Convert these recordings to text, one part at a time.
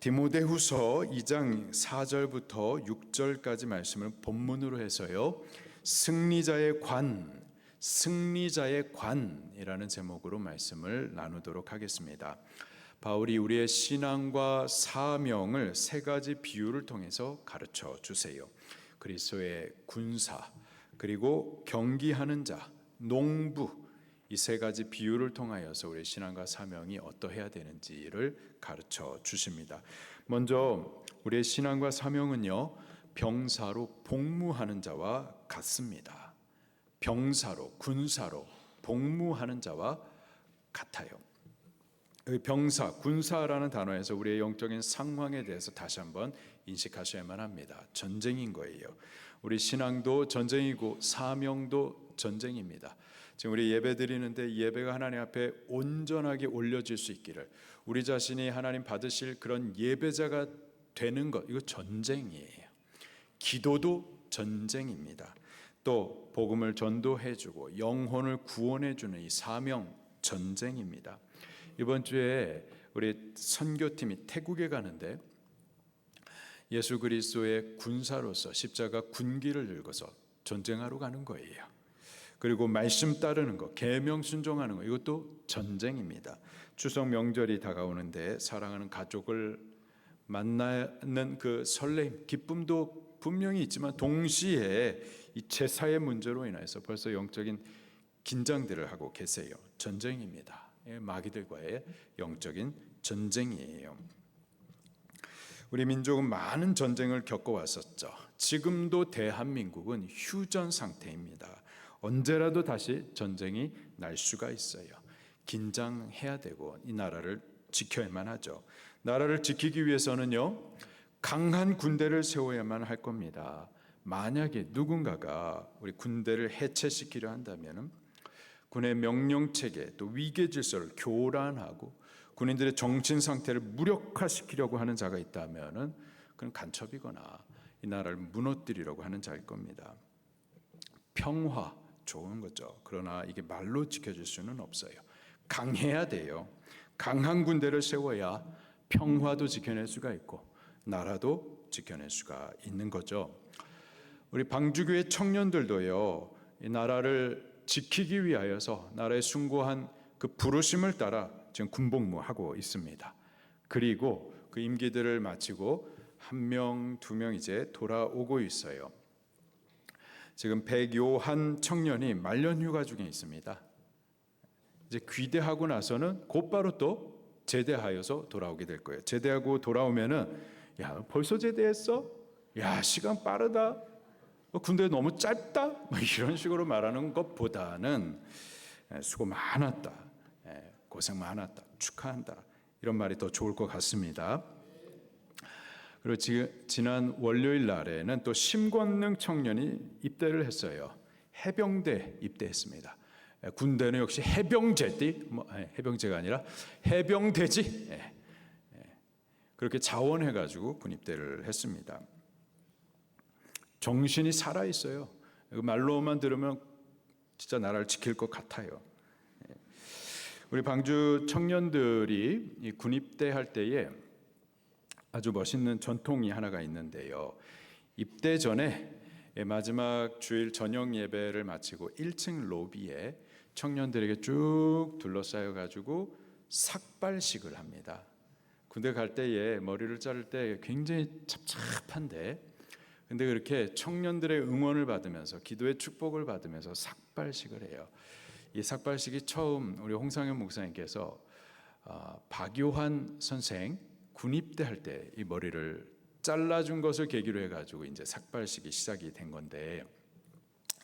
디모데후서 2장 4절부터 6절까지 말씀을 본문으로 해서요, 승리자의 관이라는 제목으로 말씀을 나누도록 하겠습니다. 바울이 우리의 신앙과 사명을 세 가지 비유를 통해서 가르쳐 주세요. 그리스도의 군사, 그리고 경기하는 자, 농부, 이 세 가지 비유를 통하여서 우리의 신앙과 사명이 어떠해야 되는지를 가르쳐 주십니다. 먼저 우리의 신앙과 사명은요, 병사로 복무하는 자와 같습니다. 병사로, 군사로 복무하는 자와 같아요. 병사, 군사라는 단어에서 우리의 영적인 상황에 대해서 다시 한번 인식하셔야만 합니다. 전쟁인 거예요. 우리 신앙도 전쟁이고 사명도 전쟁입니다. 지금 우리 예배 드리는데 이 예배가 하나님 앞에 온전하게 올려질 수 있기를, 우리 자신이 하나님 받으실 그런 예배자가 되는 것, 이거 전쟁이에요. 기도도 전쟁입니다. 또 복음을 전도해주고 영혼을 구원해주는 이 사명 전쟁입니다. 이번 주에 우리 선교팀이 태국에 가는데 예수 그리스도의 군사로서 십자가 군기를 들고서 전쟁하러 가는 거예요. 그리고 말씀 따르는 것, 계명 순종하는 것, 이것도 전쟁입니다. 추석 명절이 다가오는데 사랑하는 가족을 만나는 그 설렘, 기쁨도 분명히 있지만 동시에 이 제사의 문제로 인해서 벌써 영적인 긴장들을 하고 계세요. 전쟁입니다. 마귀들과의 영적인 전쟁이에요. 우리 민족은 많은 전쟁을 겪어왔었죠. 지금도 대한민국은 휴전 상태입니다. 언제라도 다시 전쟁이 날 수가 있어요. 긴장해야 되고 이 나라를 지켜야만 하죠. 나라를 지키기 위해서는요, 강한 군대를 세워야만 할 겁니다. 만약에 누군가가 우리 군대를 해체시키려 한다면 군의 명령체계, 또 위계 질서를 교란하고 군인들의 정신 상태를 무력화시키려고 하는 자가 있다면 그건 간첩이거나 이 나라를 무너뜨리려고 하는 자일 겁니다. 평화 좋은 거죠. 그러나 이게 말로 지켜질 수는 없어요. 강해야 돼요. 강한 군대를 세워야 평화도 지켜낼 수가 있고 나라도 지켜낼 수가 있는 거죠. 우리 방주교회 청년들도요, 이 나라를 지키기 위하여서 나라에 숭고한 그 부르심을 따라 지금 군복무하고 있습니다. 그리고 그 임기들을 마치고 한 명, 두 명 이제 돌아오고 있어요. 지금 백요한 청년이 말년휴가 중에 있습니다. 이제 귀대하고 나서는 곧바로 또 제대하여서 돌아오게 될 거예요. 제대하고 돌아오면은, 야, 벌써 제대했어? 야, 시간 빠르다. 군대 너무 짧다. 뭐 이런 식으로 말하는 것보다는 수고 많았다, 고생 많았다, 축하한다, 이런 말이 더 좋을 것 같습니다. 그리고 지난 월요일 날에는 또 심권능 청년이 입대를 했어요. 해병대 입대했습니다. 군대는 역시 해병제지, 해병제가 아니라 해병대지. 그렇게 자원해가지고 군입대를 했습니다. 정신이 살아있어요. 말로만 들으면 진짜 나라를 지킬 것 같아요. 우리 방주 청년들이 이 군입대할 때에 아주 멋있는 전통이 하나가 있는데요. 입대 전에 마지막 주일 저녁 예배를 마치고 1층 로비에 청년들에게 쭉 둘러싸여 가지고 삭발식을 합니다. 군대 갈 때에 머리를 자를 때 굉장히 찹찹한데, 근데 그렇게 청년들의 응원을 받으면서 기도의 축복을 받으면서 삭발식을 해요. 이 삭발식이 처음 우리 홍상현 목사님께서 박요한 선생 군입대할 때 이 머리를 잘라준 것을 계기로 해가지고 이제 삭발식이 시작이 된 건데,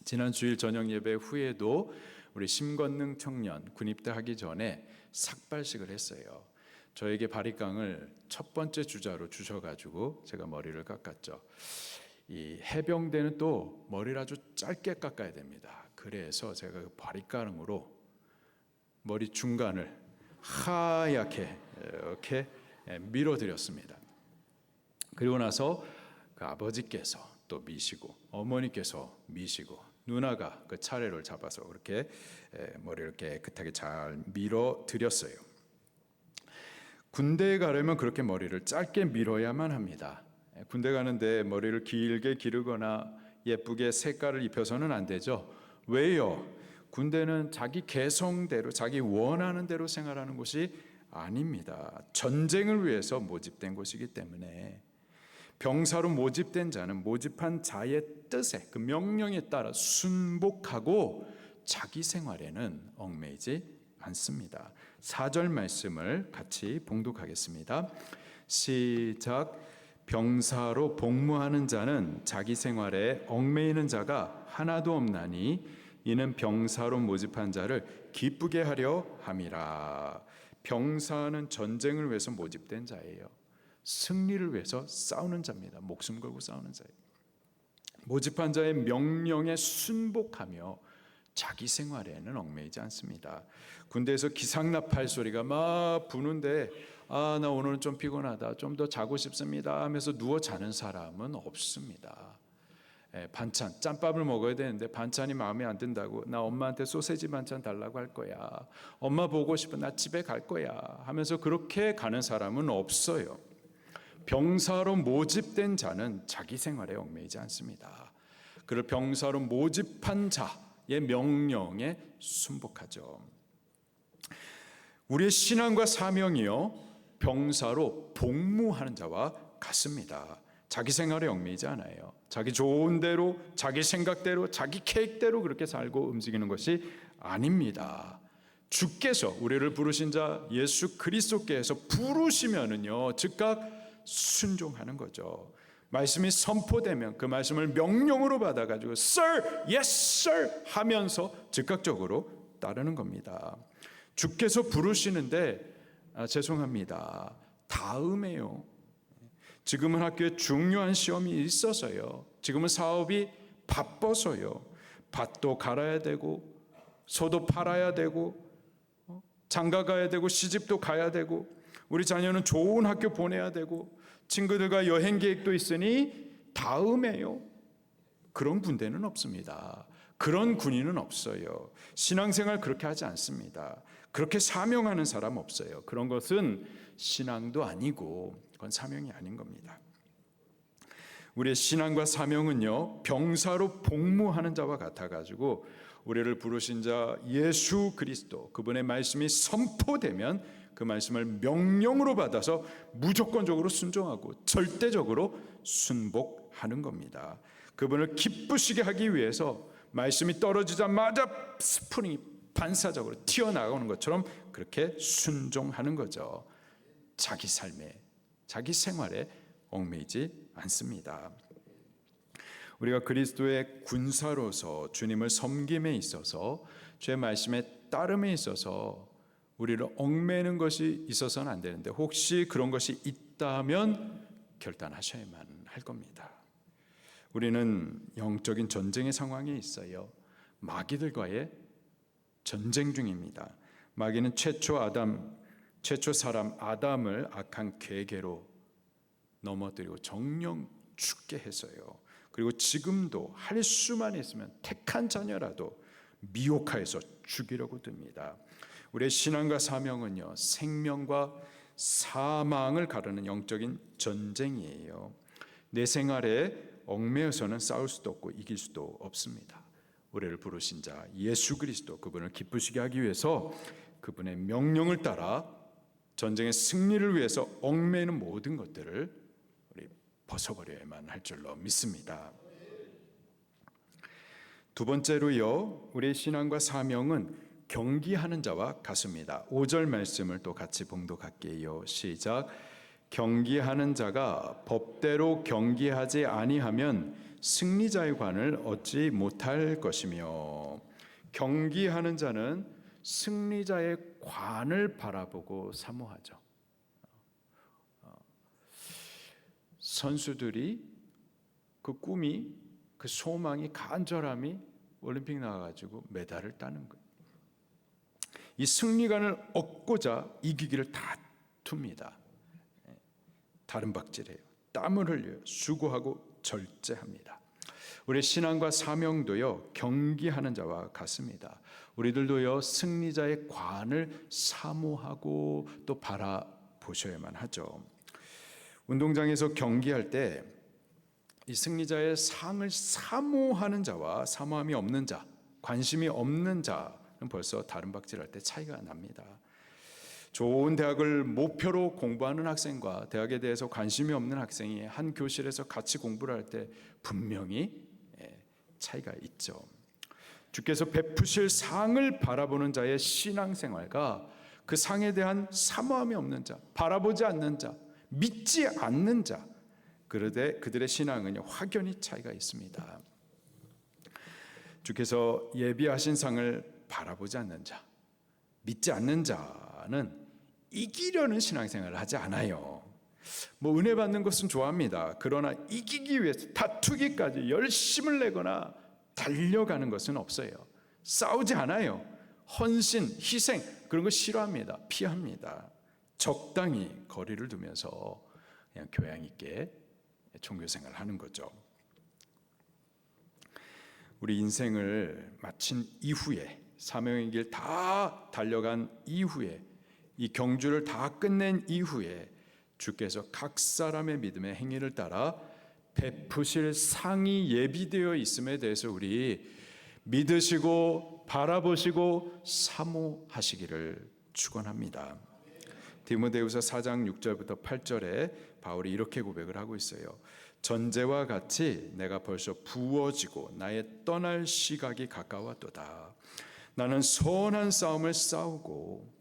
지난 주일 저녁 예배 후에도 우리 심건능 청년 군입대하기 전에 삭발식을 했어요. 저에게 바리깡을 첫 번째 주자로 주셔가지고 제가 머리를 깎았죠. 이 해병대는 또 머리를 아주 짧게 깎아야 됩니다. 그래서 제가 그 바리깡으로 머리 중간을 하얗게 이렇게 밀어드렸습니다. 그리고 나서 그 아버지께서 또 미시고 어머니께서 미시고 누나가 그 차례를 잡아서 그렇게 머리를 깨끗하게 잘 밀어드렸어요. 군대에 가려면 그렇게 머리를 짧게 밀어야만 합니다. 군대 가는데 머리를 길게 기르거나 예쁘게 색깔을 입혀서는 안 되죠. 왜요? 군대는 자기 개성대로, 자기 원하는 대로 생활하는 곳이 아닙니다. 전쟁을 위해서 모집된 곳이기 때문에 병사로 모집된 자는 모집한 자의 뜻에, 그 명령에 따라 순복하고 자기 생활에는 얽매이지 않습니다. 4절 말씀을 같이 봉독하겠습니다. 시작. 병사로 복무하는 자는 자기 생활에 얽매이는 자가 하나도 없나니 이는 병사로 모집한 자를 기쁘게 하려 함이라. 병사는 전쟁을 위해서 모집된 자예요. 승리를 위해서 싸우는 자입니다. 목숨 걸고 싸우는 자예요. 모집한 자의 명령에 순복하며 자기 생활에는 얽매이지 않습니다. 군대에서 기상나팔 소리가 막 부는데 나 오늘은 좀 피곤하다, 좀 더 자고 싶습니다 하면서 누워 자는 사람은 없습니다. 반찬, 짬밥을 먹어야 되는데 반찬이 마음에 안 든다고 나 엄마한테 소세지 반찬 달라고 할 거야, 엄마 보고 싶어, 나 집에 갈 거야 하면서 그렇게 가는 사람은 없어요. 병사로 모집된 자는 자기 생활에 얽매이지 않습니다. 그를 병사로 모집한 자의 명령에 순복하죠. 우리의 신앙과 사명이요, 병사로 복무하는 자와 같습니다. 자기 생활에 얽매이지 않아요. 자기 좋은 대로, 자기 생각대로, 자기 계획대로 그렇게 살고 움직이는 것이 아닙니다. 주께서 우리를 부르신 자 예수 그리스도께서 부르시면은요 즉각 순종하는 거죠. 말씀이 선포되면 그 말씀을 명령으로 받아가지고 Sir, yes sir 하면서 즉각적으로 따르는 겁니다. 주께서 부르시는데 죄송합니다, 다음에요. 지금은 학교에 중요한 시험이 있어서요. 지금은 사업이 바빠서요. 밭도 갈아야 되고 소도 팔아야 되고 장가 가야 되고 시집도 가야 되고 우리 자녀는 좋은 학교 보내야 되고 친구들과 여행 계획도 있으니 다음에요. 그런 군대는 없습니다. 그런 군인은 없어요. 신앙생활 그렇게 하지 않습니다. 그렇게 사명하는 사람 없어요. 그런 것은 신앙도 아니고 그건 사명이 아닌 겁니다. 우리의 신앙과 사명은요 병사로 복무하는 자와 같아가지고 우리를 부르신 자 예수 그리스도 그분의 말씀이 선포되면 그 말씀을 명령으로 받아서 무조건적으로 순종하고 절대적으로 순복하는 겁니다. 그분을 기쁘시게 하기 위해서 말씀이 떨어지자마자 스프링이 반사적으로 튀어나오는 것처럼 그렇게 순종하는 거죠. 자기 삶에, 자기 생활에 얽매이지 않습니다. 우리가 그리스도의 군사로서 주님을 섬김에 있어서 주의 말씀에 따름에 있어서 우리를 얽매는 것이 있어서는 안 되는데 혹시 그런 것이 있다면 결단하셔야만 할 겁니다. 우리는 영적인 전쟁의 상황에 있어요. 마귀들과의 전쟁 중입니다. 마귀는 최초 사람 아담을 악한 괴계로 넘어뜨리고 정령 죽게 했어요. 그리고 지금도 할 수만 있으면 택한 자녀라도 미혹하여서 죽이려고 듭니다. 우리의 신앙과 사명은요 생명과 사망을 가르는 영적인 전쟁이에요. 내 생활에 얽매여서는 싸울 수도 없고 이길 수도 없습니다. 우리를 부르신 자 예수 그리스도 그분을 기쁘시게 하기 위해서 그분의 명령을 따라 전쟁의 승리를 위해서 얽매이는 모든 것들을 우리 벗어버려야만 할 줄로 믿습니다. 두 번째로요 우리의 신앙과 사명은 경기하는 자와 같습니다. 5절 말씀을 또 같이 봉독할게요. 시작. 경기하는 자가 법대로 경기하지 아니하면 승리자의 관을 얻지 못할 것이며 경기하는 자는 승리자의 관을 바라보고 사모하죠. 선수들이 그 꿈이 그 소망이 간절함이 올림픽 나가가지고 메달을 따는 거예요. 이 승리관을 얻고자 이기기를 다툽니다. 다른 박질해요. 땀을 흘려요. 수고하고 절제합니다. 우리의 신앙과 사명도요 경기하는 자와 같습니다. 우리들도요 승리자의 관을 사모하고 또 바라보려고 보셔야만 하죠. 운동장에서 경기할 때 이 승리자의 상을 사모하는 자와 사모함이 없는 자, 관심이 없는 자는 벌써 다른 박질할 때 차이가 납니다. 좋은 대학을 목표로 공부하는 학생과 대학에 대해서 관심이 없는 학생이 한 교실에서 같이 공부를 할 때 분명히 차이가 있죠. 주께서 베푸실 상을 바라보는 자의 신앙생활과 그 상에 대한 사모함이 없는 자, 바라보지 않는 자, 믿지 않는 자, 그런데 그들의 신앙은 확연히 차이가 있습니다. 주께서 예비하신 상을 바라보지 않는 자, 믿지 않는 자는 이기려는 신앙생활을 하지 않아요. 뭐 은혜 받는 것은 좋아합니다. 그러나 이기기 위해서 다투기까지 열심을 내거나 달려가는 것은 없어요. 싸우지 않아요. 헌신, 희생 그런 거 싫어합니다. 피합니다. 적당히 거리를 두면서 그냥 교양 있게 종교생활을 하는 거죠. 우리 인생을 마친 이후에 사명의 길 다 달려간 이후에 이 경주를 다 끝낸 이후에 주께서 각 사람의 믿음의 행위를 따라 베푸실 상이 예비되어 있음에 대해서 우리 믿으시고 바라보시고 사모하시기를 축원합니다. 디모데후서 4장 6절부터 8절에 바울이 이렇게 고백을 하고 있어요. 전제와 같이 내가 벌써 부어지고 나의 떠날 시각이 가까웠도다. 나는 선한 싸움을 싸우고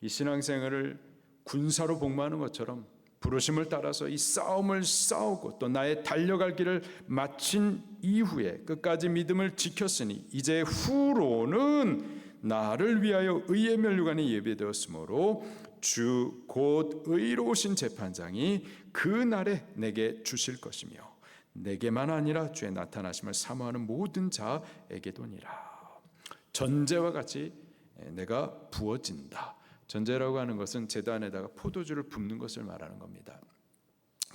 이 신앙생활을 군사로 복무하는 것처럼 부르심을 따라서 이 싸움을 싸우고 또 나의 달려갈 길을 마친 이후에 끝까지 믿음을 지켰으니 이제 후로는 나를 위하여 의의 면류관이 예비되었으므로 주 곧 의로우신 재판장이 그 날에 내게 주실 것이며 내게만 아니라 주의 나타나심을 사모하는 모든 자에게도니라. 전제와 같이 내가 부어진다. 전제라고 하는 것은 제단에다가 포도주를 붓는 것을 말하는 겁니다.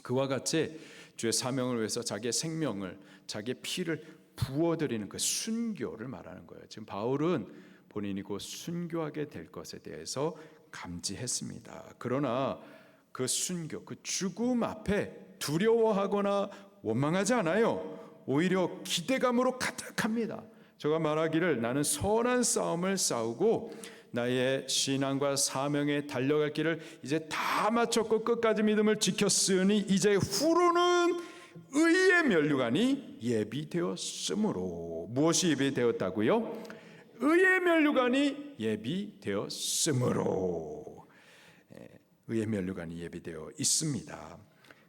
그와 같이 주의 사명을 위해서 자기의 생명을, 자기의 피를 부어드리는 그 순교를 말하는 거예요. 지금 바울은 본인이 곧 순교하게 될 것에 대해서 감지했습니다. 그러나 그 순교, 그 죽음 앞에 두려워하거나 원망하지 않아요. 오히려 기대감으로 가득합니다. 저가 말하기를 나는 선한 싸움을 싸우고 나의 신앙과 사명에 달려갈 길을 이제 다 마쳤고 끝까지 믿음을 지켰으니 이제 후로는 의의 면류관이 예비되었으므로. 무엇이 예비되었다고요? 의의 면류관이 예비되었으므로. 의의 면류관이 예비되어 있습니다.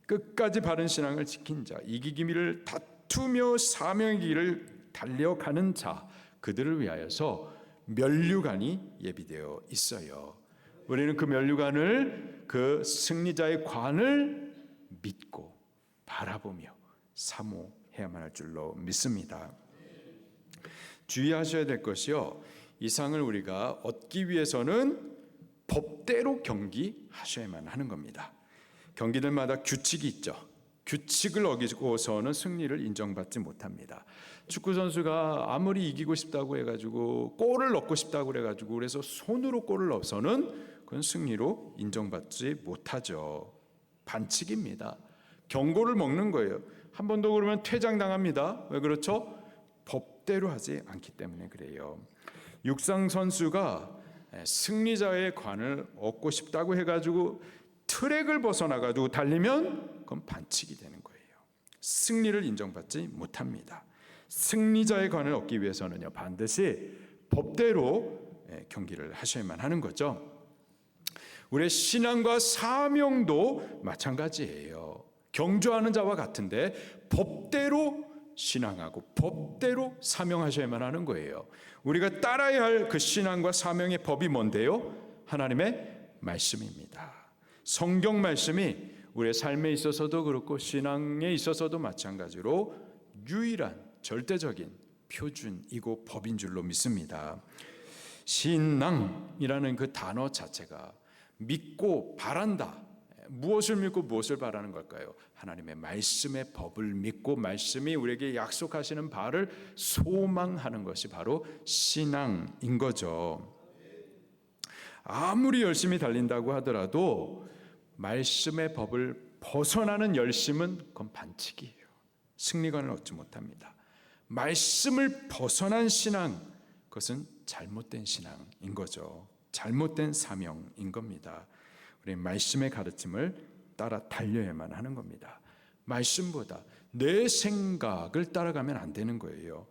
끝까지 바른 신앙을 지킨 자, 이기기를 다투며 사명의 길을 달려가는 자, 그들을 위하여서 면류관이 예비되어 있어요. 우리는 그 면류관을, 그 승리자의 관을 믿고 바라보며 사모해야만 할 줄로 믿습니다. 주의하셔야 될 것이요, 이 상을 우리가 얻기 위해서는 법대로 경기하셔야만 하는 겁니다. 경기들마다 규칙이 있죠. 규칙을 어기고서는 승리를 인정받지 못합니다. 축구 선수가 아무리 이기고 싶다고 해가지고 골을 넣고 싶다고 그래가지고 그래서 손으로 골을 넣어서는 그건 승리로 인정받지 못하죠. 반칙입니다. 경고를 먹는 거예요. 한 번 더 그러면 퇴장당합니다. 왜 그렇죠? 법대로 하지 않기 때문에 그래요. 육상 선수가 승리자의 관을 얻고 싶다고 해가지고 트랙을 벗어나가지고 달리면 그건 반칙이 되는 거예요. 승리를 인정받지 못합니다. 승리자의 관을 얻기 위해서는요, 반드시 법대로 경기를 하셔야만 하는 거죠. 우리의 신앙과 사명도 마찬가지예요. 경주하는 자와 같은데 법대로 신앙하고 법대로 사명하셔야만 하는 거예요. 우리가 따라야 할 그 신앙과 사명의 법이 뭔데요? 하나님의 말씀입니다. 성경 말씀이 우리의 삶에 있어서도 그렇고 신앙에 있어서도 마찬가지로 유일한 절대적인 표준이고 법인 줄로 믿습니다. 신앙이라는 그 단어 자체가 믿고 바란다. 무엇을 믿고 무엇을 바라는 걸까요? 하나님의 말씀의 법을 믿고 말씀이 우리에게 약속하시는 바를 소망하는 것이 바로 신앙인 거죠. 아무리 열심히 달린다고 하더라도 말씀의 법을 벗어나는 열심은 그건 반칙이에요. 승리관을 얻지 못합니다. 말씀을 벗어난 신앙, 그것은 잘못된 신앙인 거죠. 잘못된 사명인 겁니다. 우리 말씀의 가르침을 따라 달려야만 하는 겁니다. 말씀보다 내 생각을 따라가면 안 되는 거예요.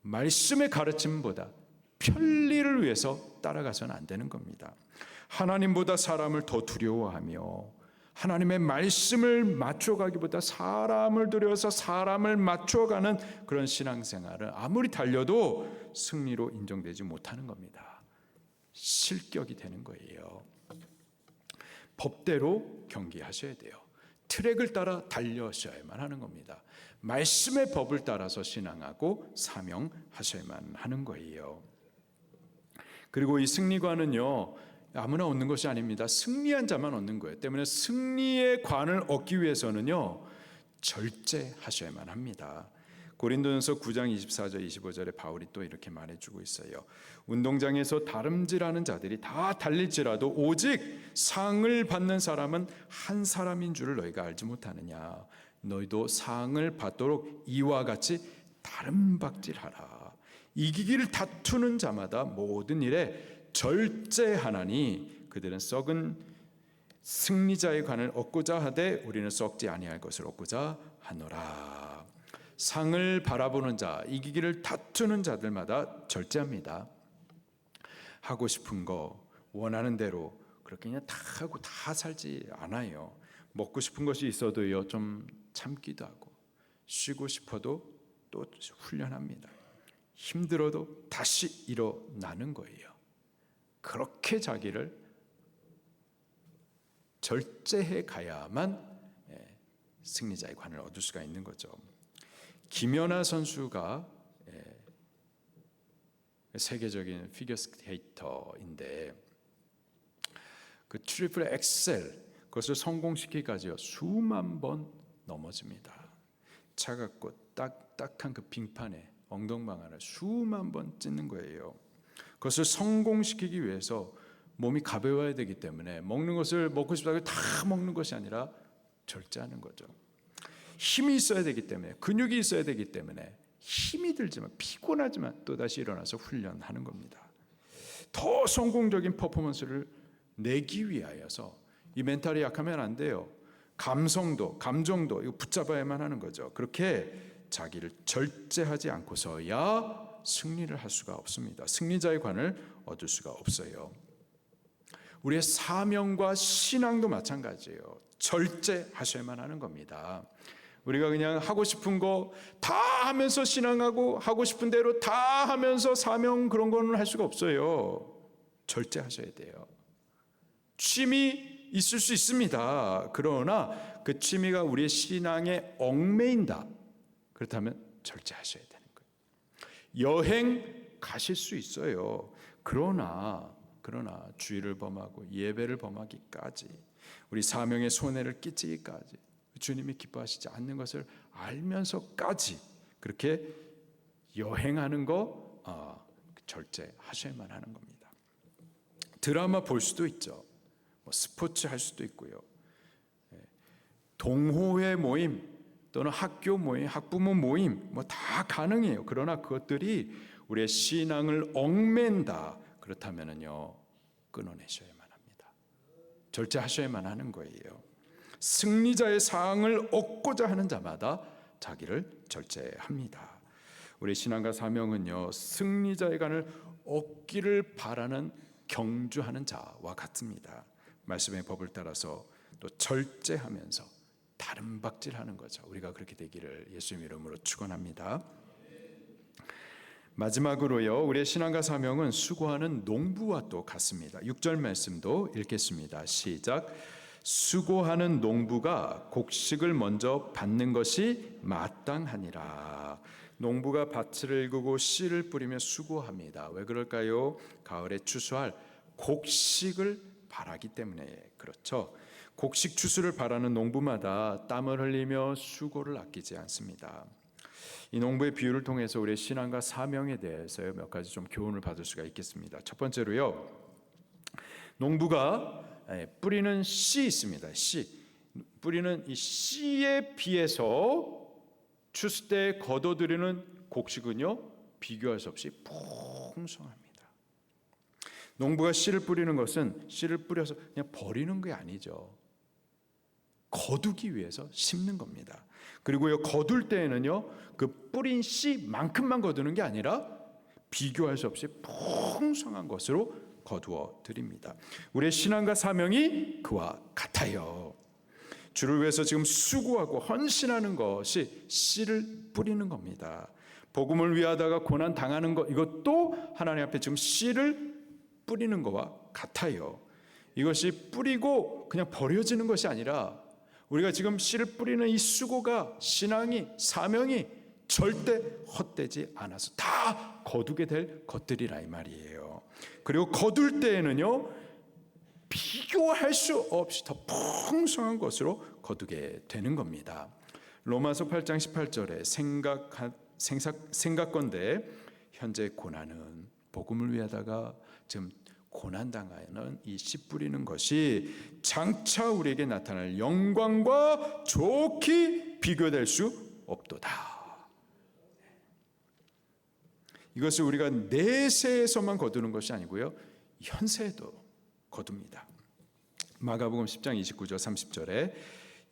말씀의 가르침보다 편리를 위해서 따라가서는 안 되는 겁니다. 하나님보다 사람을 더 두려워하며 하나님의 말씀을 맞춰가기보다 사람을 두려워서 사람을 맞춰가는 그런 신앙생활을 아무리 달려도 승리로 인정되지 못하는 겁니다. 실격이 되는 거예요. 법대로 경기하셔야 돼요. 트랙을 따라 달려셔야만 하는 겁니다. 말씀의 법을 따라서 신앙하고 사명하셔야만 하는 거예요. 그리고 이 승리관은요, 아무나 얻는 것이 아닙니다. 승리한 자만 얻는 거예요. 때문에 승리의 관을 얻기 위해서는요, 절제하셔야만 합니다. 고린도전서 9장 24절 25절에 바울이 또 이렇게 말해주고 있어요. 운동장에서 다름질하는 자들이 다 달릴지라도 오직 상을 받는 사람은 한 사람인 줄을 너희가 알지 못하느냐. 너희도 상을 받도록 이와 같이 다름박질하라. 이기기를 다투는 자마다 모든 일에 절제하나니 그들은 썩은 승리자의 관을 얻고자 하되 우리는 썩지 아니할 것을 얻고자 하노라. 상을 바라보는 자, 이기기를 다투는 자들마다 절제합니다. 하고 싶은 거 원하는 대로 그렇게 그냥 다 하고 다 살지 않아요. 먹고 싶은 것이 있어도요, 좀 참기도 하고 쉬고 싶어도 또 훈련합니다. 힘들어도 다시 일어나는 거예요. 그렇게 자기를 절제해 가야만 승리자의 관을 얻을 수가 있는 거죠. 김연아 선수가 세계적인 피겨스케이터인데 그 트리플 엑셀 그것을 성공시키기까지요 수만 번 넘어집니다. 차갑고 딱딱한 그 빙판에 엉덩방아를 수만 번 찢는 거예요. 그것을 성공시키기 위해서 몸이 가벼워야 되기 때문에 먹는 것을 먹고 싶다고 다 먹는 것이 아니라 절제하는 거죠. 힘이 있어야 되기 때문에, 근육이 있어야 되기 때문에 힘이 들지만 피곤하지만 또다시 일어나서 훈련하는 겁니다. 더 성공적인 퍼포먼스를 내기 위하여서 이 멘탈이 약하면 안 돼요. 감정도 이거 붙잡아야만 하는 거죠. 그렇게 자기를 절제하지 않고서야 승리를 할 수가 없습니다. 승리자의 관을 얻을 수가 없어요. 우리의 사명과 신앙도 마찬가지예요. 절제하셔야만 하는 겁니다. 우리가 그냥 하고 싶은 거 다 하면서 신앙하고 하고 싶은 대로 다 하면서 사명 그런 거는 할 수가 없어요. 절제하셔야 돼요. 취미 있을 수 있습니다. 그러나 그 취미가 우리의 신앙에 얽매인다. 그렇다면 절제하셔야 되는 거예요. 여행 가실 수 있어요. 그러나 주의를 범하고 예배를 범하기까지 우리 사명의 손해를 끼치기까지 주님이 기뻐하시지 않는 것을 알면서까지 그렇게 여행하는 거 절제하셔야만 하는 겁니다. 드라마 볼 수도 있죠. 스포츠 할 수도 있고요. 동호회 모임 또는 학교 모임, 학부모 모임 다 가능해요. 그러나 그것들이 우리의 신앙을 얽맨다. 그렇다면은요 끊어내셔야만 합니다. 절제하셔야만 하는 거예요. 승리자의 상을 얻고자 하는 자마다 자기를 절제합니다. 우리 신앙과 사명은요 승리자의 관을 얻기를 바라는 경주하는 자와 같습니다. 말씀의 법을 따라서 또 절제하면서 다름박질하는 거죠. 우리가 그렇게 되기를 예수님 이름으로 축원합니다. 마지막으로요 우리의 신앙과 사명은 수고하는 농부와 또 같습니다. 6절 말씀도 읽겠습니다. 시작. 수고하는 농부가 곡식을 먼저 받는 것이 마땅하니라. 농부가 밭을 일구고 씨를 뿌리며 수고합니다. 왜 그럴까요? 가을에 추수할 곡식을 바라기 때문에 그렇죠. 곡식 추수를 바라는 농부마다 땀을 흘리며 수고를 아끼지 않습니다. 이 농부의 비유를 통해서 우리의 신앙과 사명에 대해서 몇 가지 좀 교훈을 받을 수가 있겠습니다. 첫 번째로요, 농부가 뿌리는 씨 있습니다. 씨. 뿌리는 이 씨에 비해서 추수 때 거둬들이는 곡식은요, 비교할 수 없이 풍성합니다. 농부가 씨를 뿌리는 것은 씨를 뿌려서 그냥 버리는 게 아니죠. 거두기 위해서 심는 겁니다. 그리고요, 거둘 때에는요, 그 뿌린 씨만큼만 거두는 게 아니라 비교할 수 없이 풍성한 것으로 거두어 드립니다. 우리의 신앙과 사명이 그와 같아요. 주를 위해서 지금 수고하고 헌신하는 것이 씨를 뿌리는 겁니다. 복음을 위하다가 고난 당하는 것, 이것도 하나님 앞에 지금 씨를 뿌리는 것과 같아요. 이것이 뿌리고 그냥 버려지는 것이 아니라 우리가 지금 씨를 뿌리는 이 수고가, 신앙이, 사명이 절대 헛되지 않아서 다 거두게 될 것들이라 이 말이에요. 그리고 거둘 때에는요, 비교할 수 없이 더 풍성한 것으로 거두게 되는 겁니다. 로마서 8장 18절에 생각건대 현재 고난은 복음을 위하다가 지금 고난당하는 이 씨 뿌리는 것이 장차 우리에게 나타날 영광과 좋게 비교될 수 없도다. 이것을 우리가 내세에서만 거두는 것이 아니고요, 현세에도 거둡니다. 마가복음 10장 29절 30절에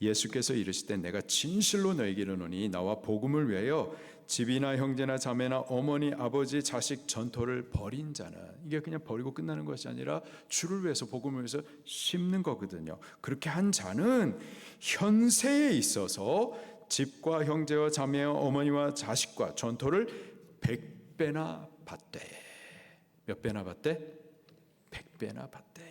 예수께서 이르시되 내가 진실로 너희에게 이르노니 나와 복음을 위하여 집이나 형제나 자매나 어머니 아버지 자식 전토를 벌인 자는, 이게 그냥 버리고 끝나는 것이 아니라 주를 위해서, 복음을 위해서 심는 거거든요. 그렇게 한 자는 현세에 있어서 집과 형제와 자매와 어머니와 자식과 전토를 100배나 받되, 몇 배나 받되? 100배나 받되,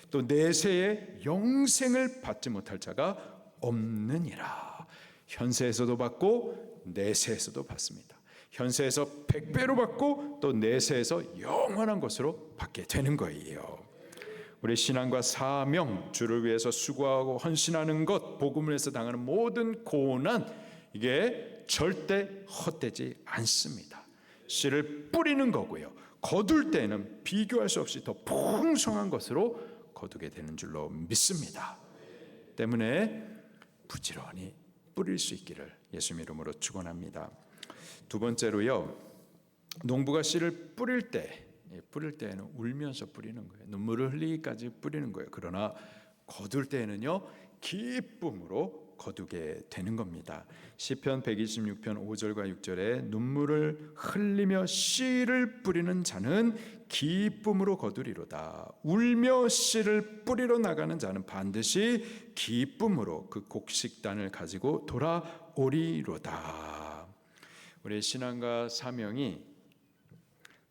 또 내세에 영생을 받지 못할 자가 없느니라. 현세에서도 받고 내세에서도 받습니다. 현세에서 100배로 받고 또 내세에서 영원한 것으로 받게 되는 거예요. 우리 신앙과 사명, 주를 위해서 수고하고 헌신하는 것, 복음을 위해서 당하는 모든 고난, 이게 절대 헛되지 않습니다. 씨를 뿌리는 거고요, 거둘 때는 비교할 수 없이 더 풍성한 것으로 거두게 되는 줄로 믿습니다. 때문에 부지런히 뿌릴 수 있기를 예수님 이름으로 축원합니다. 두 번째로요, 농부가 씨를 뿌릴 때에는 울면서 뿌리는 거예요. 눈물을 흘리기까지 뿌리는 거예요. 그러나 거둘 때에는요, 기쁨으로 거두게 되는 겁니다. 시편 126편 5절과 6절에 눈물을 흘리며 씨를 뿌리는 자는 기쁨으로 거두리로다. 울며 씨를 뿌리러 나가는 자는 반드시 기쁨으로 그 곡식단을 가지고 돌아오리로다. 우리의 신앙과 사명이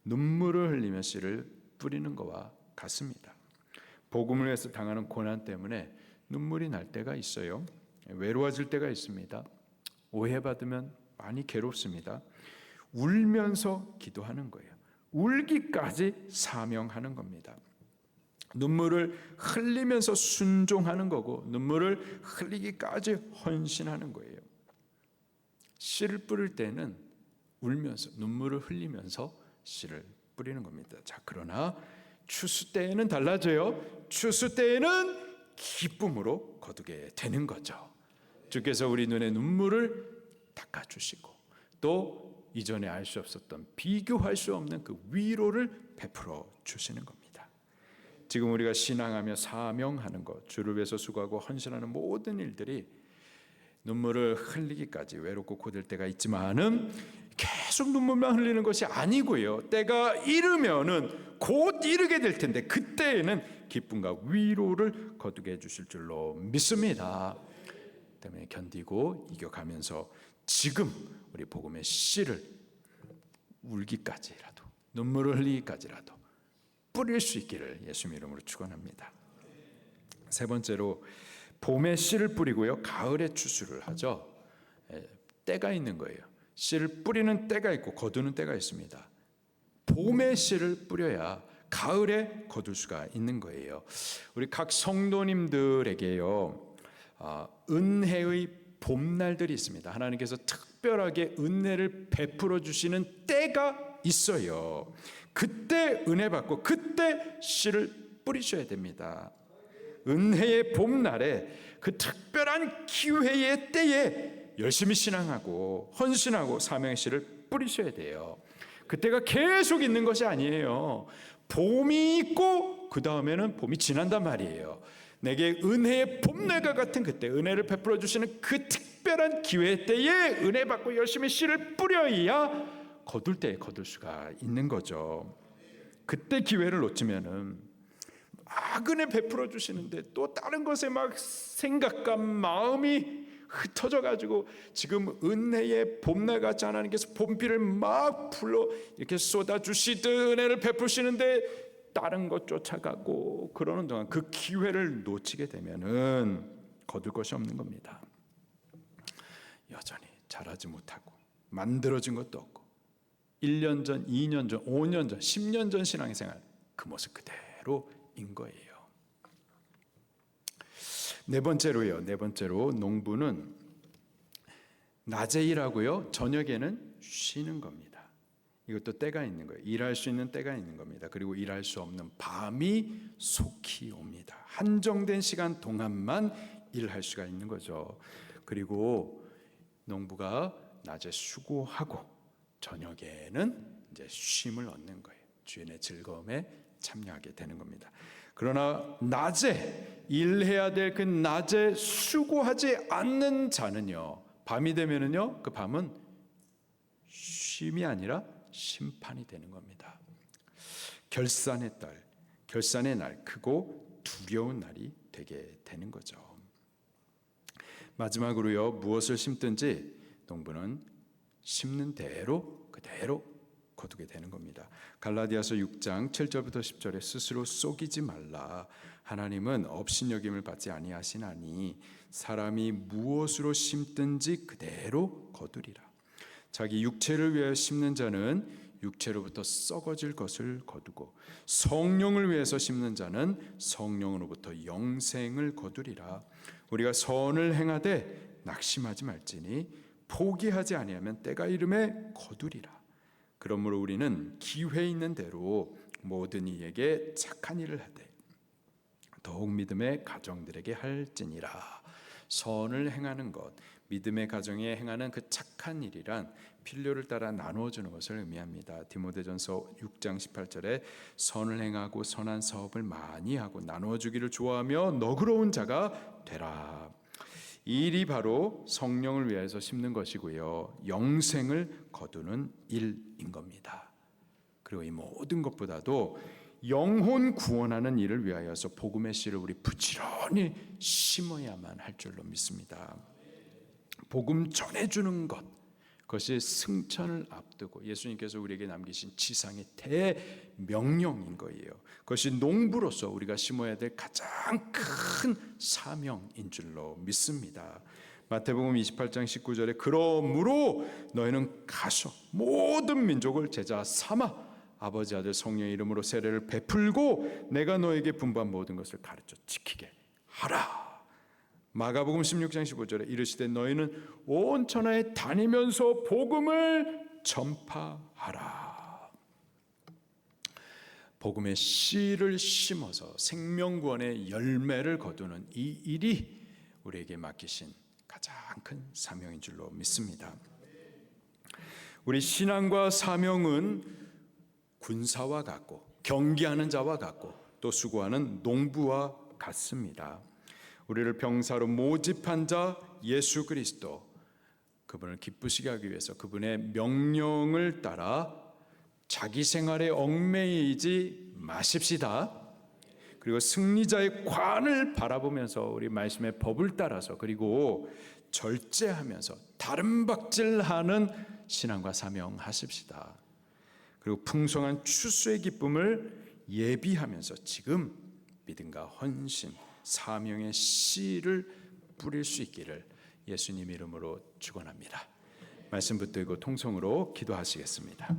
눈물을 흘리며 씨를 뿌리는 것과 같습니다. 복음을 위해서 당하는 고난 때문에 눈물이 날 때가 있어요. 외로워질 때가 있습니다. 오해받으면 많이 괴롭습니다. 울면서 기도하는 거예요. 울기까지 사명하는 겁니다. 눈물을 흘리면서 순종하는 거고, 눈물을 흘리기까지 헌신하는 거예요. 씨를 뿌릴 때는 울면서, 눈물을 흘리면서 씨를 뿌리는 겁니다. 자, 그러나 추수 때에는 달라져요. 추수 때에는 기쁨으로 거두게 되는 거죠. 주께서 우리 눈에 눈물을 닦아주시고, 또 이전에 알 수 없었던, 비교할 수 없는 그 위로를 베풀어 주시는 겁니다. 지금 우리가 신앙하며 사명하는 것, 주를 위해서 수고하고 헌신하는 모든 일들이 눈물을 흘리기까지 외롭고 고될 때가 있지만은 계속 눈물만 흘리는 것이 아니고요, 때가 이르면은 곧 이르게 될 텐데 그때에는 기쁨과 위로를 거두게 해주실 줄로 믿습니다. 때문에 견디고 이겨가면서 지금 우리 복음의 씨를 울기까지라도, 눈물을 흘리기까지라도 뿌릴 수 있기를 예수님 이름으로 축원합니다. 세 번째로 봄에 씨를 뿌리고요, 가을에 추수를 하죠. 때가 있는 거예요. 씨를 뿌리는 때가 있고 거두는 때가 있습니다. 봄에 씨를 뿌려야 가을에 거둘 수가 있는 거예요. 우리 각 성도님들에게요, 은혜의 봄날들이 있습니다. 하나님께서 특별하게 은혜를 베풀어 주시는 때가 있어요. 그때 은혜 받고 그때 씨를 뿌리셔야 됩니다. 은혜의 봄날에 그 특별한 기회의 때에 열심히 신앙하고 헌신하고 사명의 씨를 뿌리셔야 돼요. 그때가 계속 있는 것이 아니에요. 봄이 있고 그 다음에는 봄이 지난단 말이에요. 내게 은혜의 봄날과 같은 그때 은혜를 베풀어 주시는 그 특별한 기회 때에 은혜 받고 열심히 씨를 뿌려야 거둘 때에 거둘 수가 있는 거죠. 그때 기회를 놓치면은 막 은혜 베풀어 주시는데 또 다른 것에 막 생각과 마음이 흩어져 가지고 지금 은혜의 봄날 같이 하나님께서 봄비를 막 불러 이렇게 쏟아 주시듯 은혜를 베푸시는데 다른 것 쫓아가고 그러는 동안 그 기회를 놓치게 되면은 거둘 것이 없는 겁니다. 여전히 잘하지 못하고 만들어진 것도 없고 1년 전, 2년 전, 5년 전, 10년 전 신앙생활 그 모습 그대로인 거예요. 네 번째로 농부는 낮에 일하고요, 저녁에는 쉬는 겁니다. 이것도 때가 있는 거예요. 일할 수 있는 때가 있는 겁니다. 그리고 일할 수 없는 밤이 속히 옵니다. 한정된 시간 동안만 일할 수가 있는 거죠. 그리고 농부가 낮에 수고하고 저녁에는 이제 쉼을 얻는 거예요. 주인의 즐거움에 참여하게 되는 겁니다. 그러나 낮에 일해야 될 그 낮에 수고하지 않는 자는요, 밤이 되면은요, 그 밤은 쉼이 아니라 심판이 되는 겁니다. 결산의 날, 크고 두려운 날이 되게 되는 거죠. 마지막으로요, 무엇을 심든지 농부는 심는 대로 그대로 거두게 되는 겁니다. 갈라디아서 6장 7절부터 10절에 스스로 속이지 말라. 하나님은 업신여김을 받지 아니하시나니 사람이 무엇으로 심든지 그대로 거두리라. 자기 육체를 위하여 심는 자는 육체로부터 썩어질 것을 거두고 성령을 위해서 심는 자는 성령으로부터 영생을 거두리라. 우리가 선을 행하되 낙심하지 말지니 포기하지 아니하면 때가 이름에 거두리라. 그러므로 우리는 기회 있는 대로 모든 이에게 착한 일을 하되 더욱 믿음의 가정들에게 할지니라. 선을 행하는 것, 믿음의 가정에 행하는 그 착한 일이란 필요를 따라 나누어 주는 것을 의미합니다. 디모데전서 6장 18절에 선을 행하고 선한 사업을 많이 하고 나누어 주기를 좋아하며 너그러운 자가 되라. 이 일이 바로 성령을 위해서 심는 것이고요, 영생을 거두는 일인 겁니다. 그리고 이 모든 것보다도 영혼 구원하는 일을 위하여서 복음의 씨를 우리 부지런히 심어야만 할 줄로 믿습니다. 복음 전해주는 것, 그것이 승천을 앞두고 예수님께서 우리에게 남기신 지상의 대명령인 거예요. 그것이 농부로서 우리가 심어야 될 가장 큰 사명인 줄로 믿습니다. 마태복음 28장 19절에 그러므로 너희는 가서 모든 민족을 제자 삼아 아버지 아들 성령의 이름으로 세례를 베풀고 내가 너에게 분부한 모든 것을 가르쳐 지키게 하라. 마가복음 16장 15절에 이르시되 너희는 온 천하에 다니면서 복음을 전파하라. 복음의 씨를 심어서 생명구원의 열매를 거두는 이 일이 우리에게 맡기신 가장 큰 사명인 줄로 믿습니다. 우리 신앙과 사명은 군사와 같고 경기하는 자와 같고 또 수고하는 농부와 같습니다. 우리를 병사로 모집한 자 예수 그리스도, 그분을 기쁘시게 하기 위해서 그분의 명령을 따라 자기 생활에 얽매이지 마십시다. 그리고 승리자의 관을 바라보면서 우리 말씀의 법을 따라서 그리고 절제하면서 다름박질하는 신앙과 사명하십시다. 그리고 풍성한 추수의 기쁨을 예비하면서 지금 믿음과 헌신, 사명의 씨를 뿌릴 수 있기를 예수님 이름으로 축원합니다. 말씀 붙들고 통성으로 기도하시겠습니다.